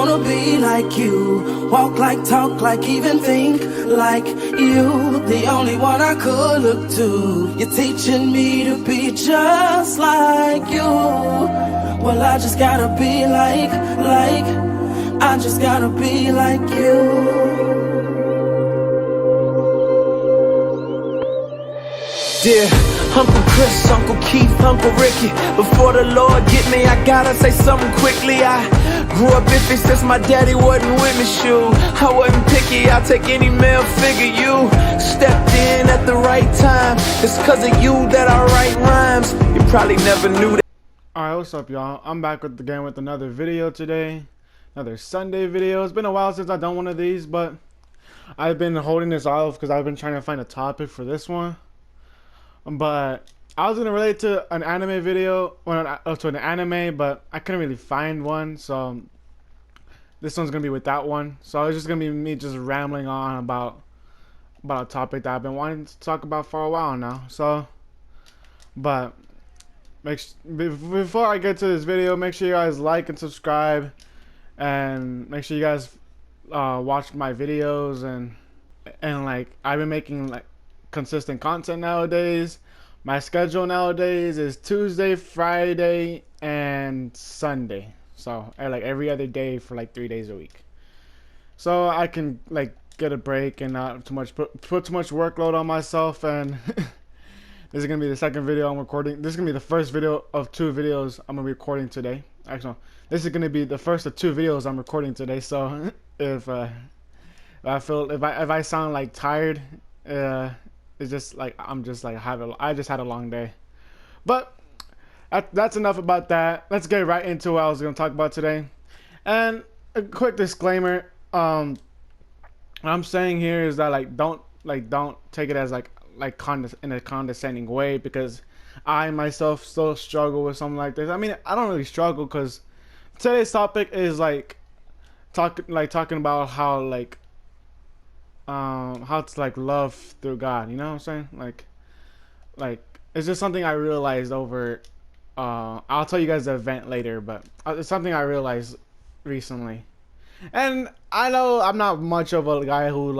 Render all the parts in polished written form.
wanna be like you. Walk like, talk like, even think like you. The only one I could look to. You're teaching me to be just like you. Well, I just gotta be like, I just gotta be like you. Dear Uncle Chris, Uncle Keith, Uncle Ricky, before the Lord get me, I gotta say something quickly. I grew up iffy since my daddy wasn't with me, shoot. I wasn't picky, I'll take any male figure. You stepped in at the right time. It's cause of you that I write rhymes. You probably never knew that. Alright, what's up, y'all? I'm back again with another video today. Another Sunday video. It's been a while since I've done one of these, but I've been holding this off because I've been trying to find a topic for this one. But I was gonna relate to an anime video, to an anime, but I couldn't really find one, so this one's gonna be with that one. So it's just gonna be me just rambling on about a topic that I've been wanting to talk about for a while now. So, but before I get to this video, make sure you guys like and subscribe, and make sure you guys watch my videos, and like I've been making like consistent content nowadays. My schedule nowadays is Tuesday, Friday, and Sunday. So like every other day for like 3 days a week. So I can like get a break and not too much put too much workload on myself. And this is gonna be the second video I'm recording. This is gonna be the first video of 2 videos I'm gonna be recording today. Actually, no, this is gonna be the first of 2 videos I'm recording today. So if I sound like tired, it's just like I just had a long day. But that's enough about that. Let's get right into what I was gonna talk about today. And a quick disclaimer: what I'm saying here is that don't take it as in a condescending way, because I myself still struggle with something like this. I mean, I don't really struggle because today's topic is talking about how to love through God, you know what I'm saying? Like it's just something I realized over I'll tell you guys the event later, but it's something I realized recently. And I know I'm not much of a guy who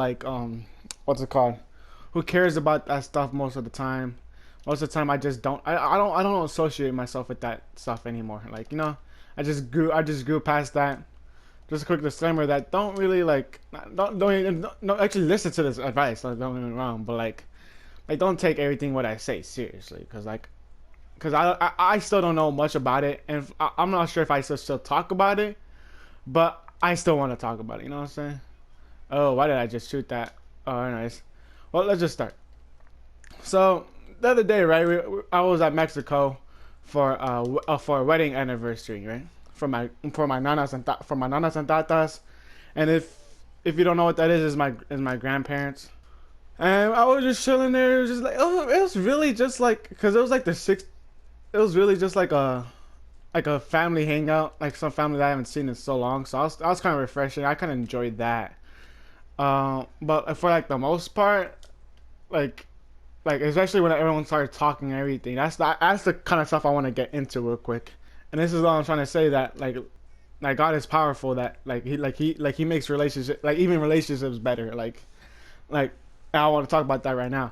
what's it called? Who cares about that stuff most of the time. Most of the time I just don't I don't associate myself with that stuff anymore. Like, you know, I just grew past that. Just a quick disclaimer that don't really don't actually listen to this advice. Don't get me wrong, but don't take everything what I say seriously, because I still don't know much about it, and I'm not sure if I should still talk about it, but I still want to talk about it. You know what I'm saying? Oh, why did I just shoot that? Oh, anyways, well, let's just start. So the other day, right, I was at Mexico for a wedding anniversary, right? For my nanas and tatas, and if you don't know what that is my grandparents. And I was just chilling there. It was just it was really just because it was it was really just like a family hangout, like some family that I haven't seen in so long. So I was kind of refreshing. I kind of enjoyed that. But for the most part, especially when everyone started talking and everything, that's the kind of stuff I want to get into real quick. And this is all I'm trying to say, that God is powerful, that he makes relationships, even relationships better. Like I want to talk about that right now.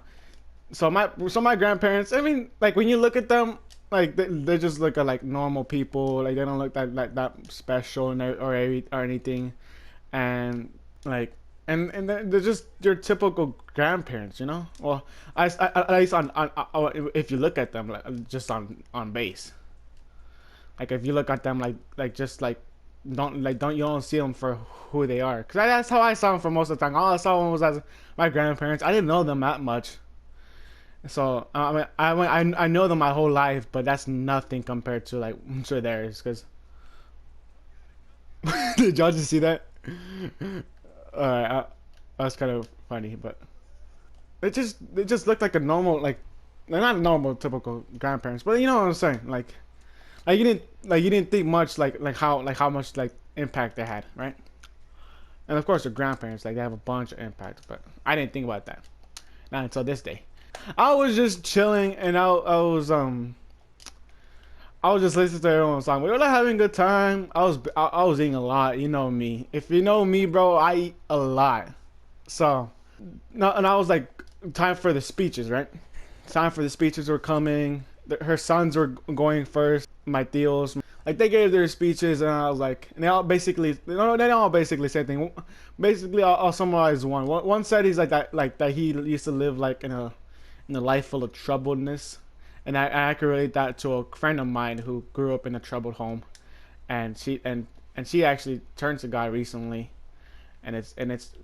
So my grandparents, I mean, when you look at them, they just look at normal people. They don't look that special or anything. And and they're just your typical grandparents, you know. Well, at least on if you look at them just on base. If you look at them you don't see them for who they are, because that's how I saw them for most of the time. All I saw was as my grandparents. I didn't know them that much, so I know them my whole life, but that's nothing compared to to theirs. Because did y'all just see that? Alright, that's kind of funny, but they just looked like a normal, they're not normal typical grandparents, but you know what I'm saying, you didn't think much how much impact they had, right? And of course the grandparents, they have a bunch of impact, but I didn't think about that not until this day. I was just chilling, and I was I was just listening to everyone's song. We were like having a good time. I was eating a lot. You know me. If you know me, bro, I eat a lot. So, no, and I was like, time for the speeches, right? Time for the speeches were coming. Her sons were going first. My tios, like they gave their speeches, and I was like, and they all basically, no, they all basically same thing. Basically, I'll summarize one. One said he's like that he used to live like in a life full of troubledness, and I could relate that to a friend of mine who grew up in a troubled home, and she actually turned to God recently, and it's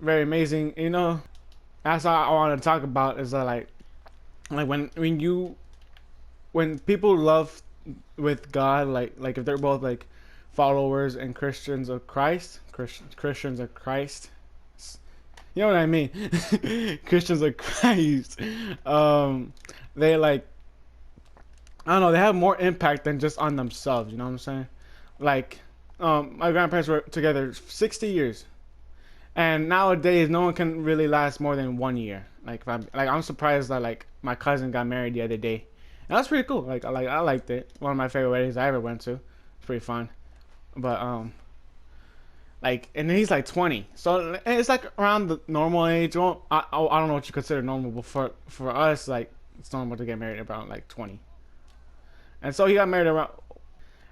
very amazing. You know, that's all I want to talk about is that like when people love with God, like if they're both like followers and Christians of Christ, Christians of Christ, you know what I mean? Christians of Christ. They like, I don't know, they have more impact than just on themselves. You know what I'm saying? Like, my grandparents were together 60 years, and nowadays no one can really last more than 1 year. Like, I'm surprised that like my cousin got married the other day. And that's pretty cool. I liked it. One of my favorite weddings I ever went to. It's pretty fun. But like, and he's like 20, so it's like around the normal age. Well, I don't know what you consider normal, but for us, like it's normal to get married around like 20. And so he got married around,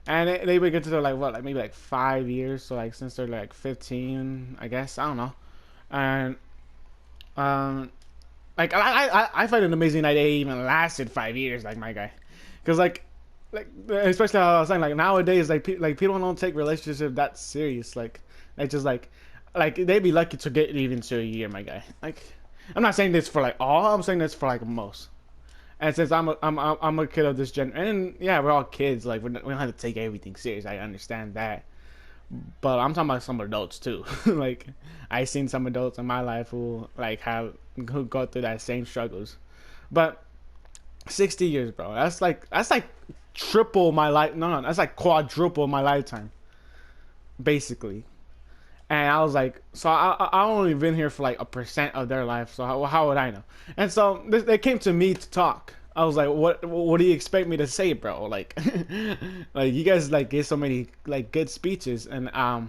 and they would get to like what, like maybe like 5 years. So like since they're like 15, I guess, I don't know. And um, like I find it amazing that they even lasted 5 years, like my guy, because like especially how I was saying, like nowadays, like people don't take relationships that serious. Like just like they'd be lucky to get even to a year, my guy. Like I'm not saying this for like all. I'm saying this for like most. And since I'm a kid of this gen, and yeah, we're all kids. Like we don't have to take everything serious. I understand that, but I'm talking about some adults too. Like I seen some adults in my life who who go through that same struggles. But 60 years, bro. That's like triple my life. No, that's like quadruple my lifetime, basically. And I was like, so I only been here for like 1% of their life. So how would I know? And so they came to me to talk. I was like, what do you expect me to say, bro? Like, like you guys like gave so many like good speeches, and how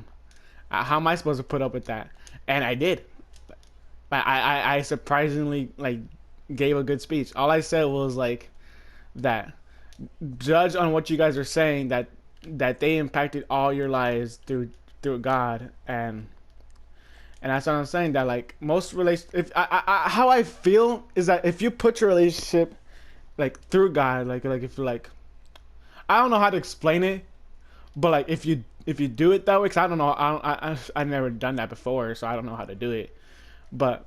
am I supposed to put up with that? And I did. I surprisingly like gave a good speech. All I said was like that judge on what you guys are saying, that they impacted all your lives through God, and that's what I'm saying, that like most if how I feel is that if you put your relationship like through God, like if you like, I don't know how to explain it, but like if you do it that way, because I don't know, I've never done that before, so I don't know how to do it, but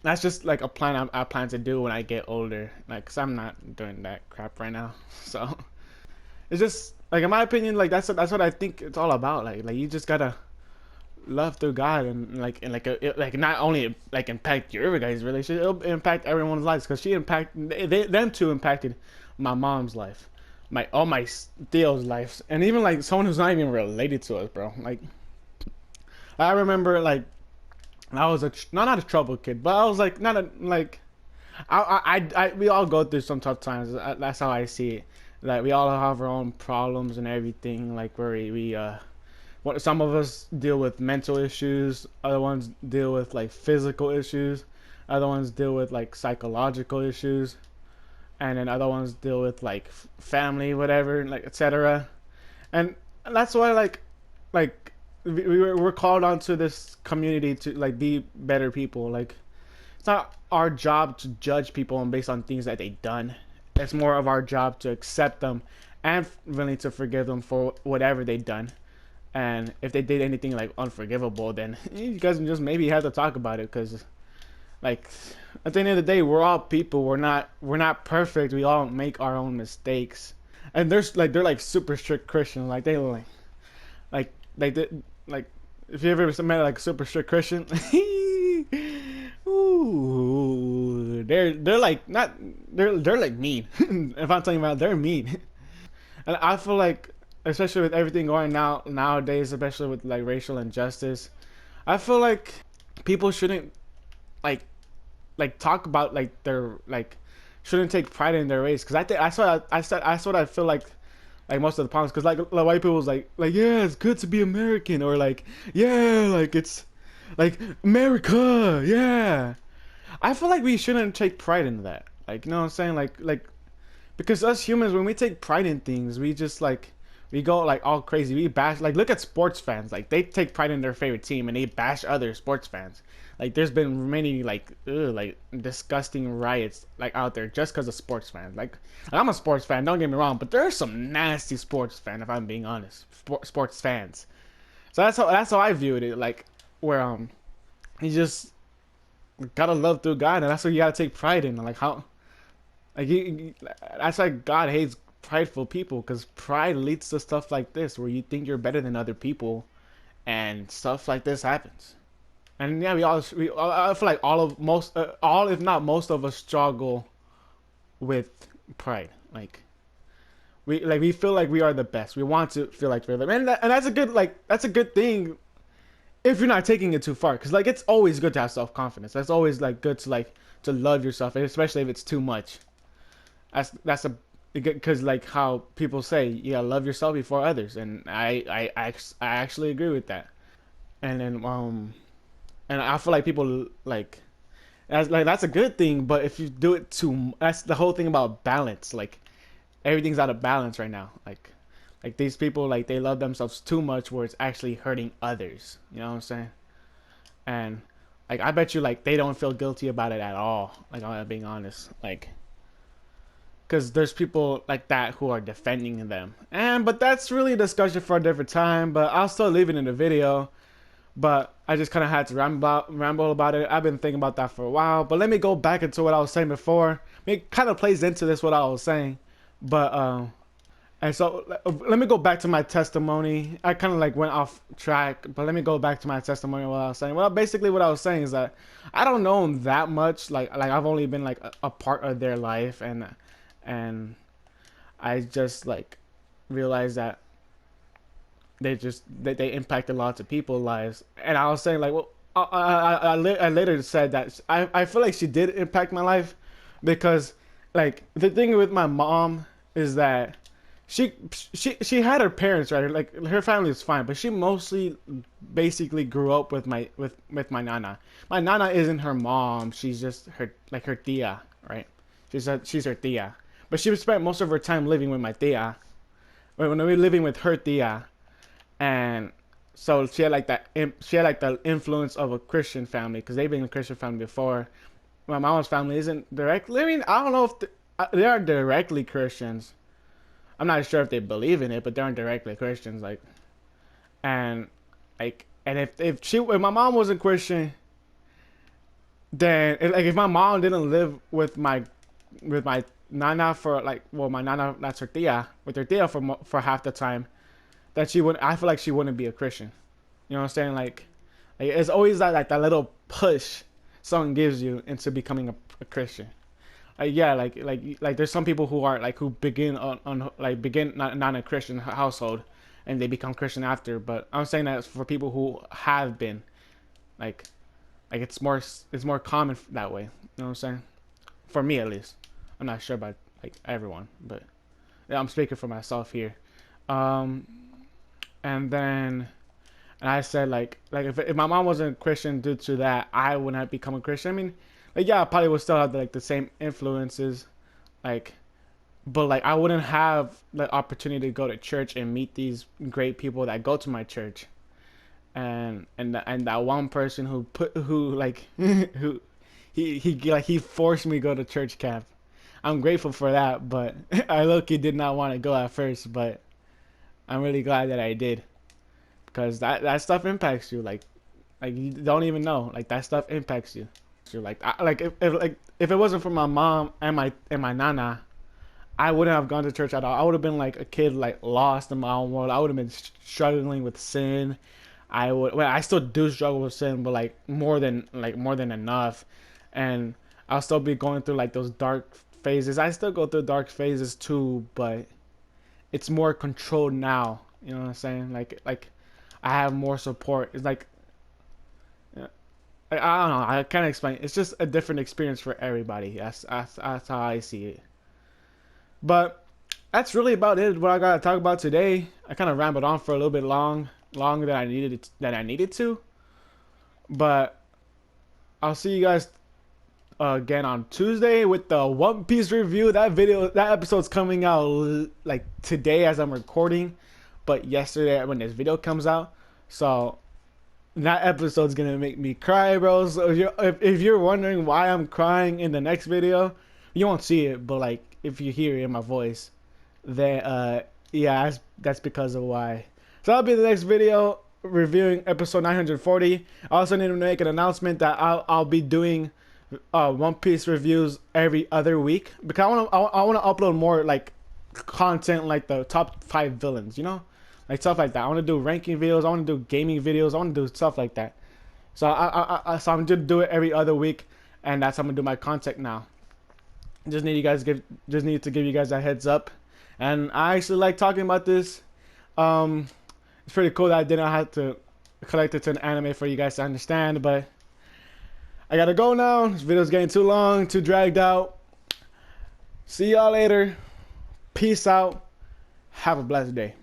that's just like a plan I plan to do when I get older, like because I'm not doing that crap right now. So it's just like, in my opinion, like that's what I think it's all about. Like you just gotta love through God, and like not only like impact your guys' relationship, it'll impact everyone's lives, because them two impacted my mom's life, all my Theo's lives, and even like someone who's not even related to us, bro. Like I remember like I was not a troubled kid, but I was like not a like we all go through some tough times. That's how I see it. Like we all have our own problems and everything. Like where what some of us deal with mental issues, other ones deal with like physical issues, other ones deal with like psychological issues, and then other ones deal with like family, whatever, like etc. And that's why like we're called onto this community to like be better people. Like it's not our job to judge people and based on things that they've done. It's more of our job to accept them and willing to forgive them for whatever they've done. And if they did anything like unforgivable, then you guys just maybe have to talk about it, because like at the end of the day, we're all people. We're not perfect. We all make our own mistakes. And they're like super strict Christians. Like they like if you ever met like a super strict Christian, ooh, they're like not they're like mean. If I'm talking about, they're mean. And I feel like, especially with everything going nowadays, especially with like racial injustice, I feel like people shouldn't like talk about like their like shouldn't take pride in their race, because I think that's what I feel like most of the problems, because like white people's like yeah, it's good to be American, or like yeah, like it's like America, yeah. I feel like we shouldn't take pride in that. Like, you know what I'm saying? Like because us humans, when we take pride in things, we just like we go like all crazy. We bash, like, look at sports fans. Like, they take pride in their favorite team and they bash other sports fans. Like, there's been many like disgusting riots like out there just because of sports fans. Like, I'm a sports fan, don't get me wrong, but there are some nasty sports fans, if I'm being honest. Sports fans. So that's how I viewed it. Like, where you just gotta love through God, and that's what you gotta take pride in. Like, how, like, that's why God hates prideful people, because pride leads to stuff like this, where you think you're better than other people, and stuff like this happens. And yeah, I feel like all if not most of us struggle with pride. Like, we feel like we are the best. We want to feel like we're the best, and that's a good thing if you're not taking it too far. Because like, it's always good to have self confidence. That's always like good to to love yourself, especially if it's too much. That's a because like how people say, yeah, love yourself before others, and I actually agree with that. And then and I feel like people that's a good thing, but if you do it too, that's the whole thing about balance. Like, everything's out of balance right now. Like these people, like, they love themselves too much, where it's actually hurting others. You know what I'm saying? And like, I bet you like they don't feel guilty about it at all. Like, I'm being honest, like, because there's people like that who are defending them. But that's really a discussion for a different time. But I'll still leave it in the video. But I just kind of had to ramble about it. I've been thinking about that for a while. But let me go back into what I was saying before. It kind of plays into this, what I was saying. But and so let me go back to my testimony. I kind of like went off track, but let me go back to my testimony. What I was saying. Well, basically what I was saying is that I don't know them that much. Like I've only been like a part of their life, and I just like realized that they impacted lots of people's lives. And I was saying, like, well, I later said that I feel like she did impact my life, because like the thing with my mom is that she had her parents, right? Like, her family is fine, but she mostly basically grew up with my nana. My nana isn't her mom. She's just her tia, right? She's her tia. But she spent most of her time living with my tia. When we were living with her tia. And so she had like the influence of a Christian family, because they've been a Christian family before. My mom's family isn't directly. I mean, I don't know if they are directly Christians. I'm not sure if they believe in it, but they aren't directly Christians. Like, and if my mom wasn't Christian, then like, if my mom didn't live with my nana for like, well, my nana, that's her tia, with her tia for half the time, that I feel like she wouldn't be a Christian. You know what I'm saying? Like it's always that little push someone gives you into becoming a Christian. Like, yeah, like there's some people who are like, who begin begin not in a Christian household, and they become Christian after. But I'm saying that for people who have been, like it's more common that way. You know what I'm saying? For me, at least. I'm not sure about like everyone, but yeah, I'm speaking for myself here. And then, and I said like if my mom wasn't Christian due to that, I wouldn't have become a Christian. I mean, like, yeah, I probably would still have like the same influences, like, but like I wouldn't have the opportunity to go to church and meet these great people that go to my church, and that one person who who he forced me to go to church camp. I'm grateful for that, but I low-key did not want to go at first, but I'm really glad that I did, because that stuff impacts you. Like you don't even know. Like, that stuff impacts you. So like if it wasn't for my mom and my nana, I wouldn't have gone to church at all. I would have been like a kid, like, lost in my own world. I would have been struggling with sin. I still do struggle with sin, but like more than enough. And I'll still be going through like those dark phases. I still go through dark phases too, but it's more controlled now. You know what I'm saying? Like I have more support. It's like, I don't know. I can't explain. It's just a different experience for everybody. That's how I see it. But that's really about it. What I gotta talk about today. I kind of rambled on for a little bit longer than I needed to. But I'll see you guys again on Tuesday with the One Piece review. That episode's coming out like today as I'm recording, but yesterday when this video comes out. So that episode's gonna make me cry, bro. So if you're wondering why I'm crying in the next video, you won't see it, but like if you hear it in my voice, then yeah, that's because of why. So that'll be the next video reviewing episode 940. I also need to make an announcement that I'll be doing One Piece reviews every other week, because I want to upload more like content, like the top 5 villains, you know, like stuff like that. I want to do ranking videos, I want to do gaming videos, I want to do stuff like that. So so I'm just do it every other week, and that's how I'm gonna do my content now. Just need to give you guys a heads up. And I actually like talking about this. It's pretty cool that I didn't have to collect it to an anime for you guys to understand, but I gotta go now. This video's getting too long, too dragged out. See y'all later. Peace out. Have a blessed day.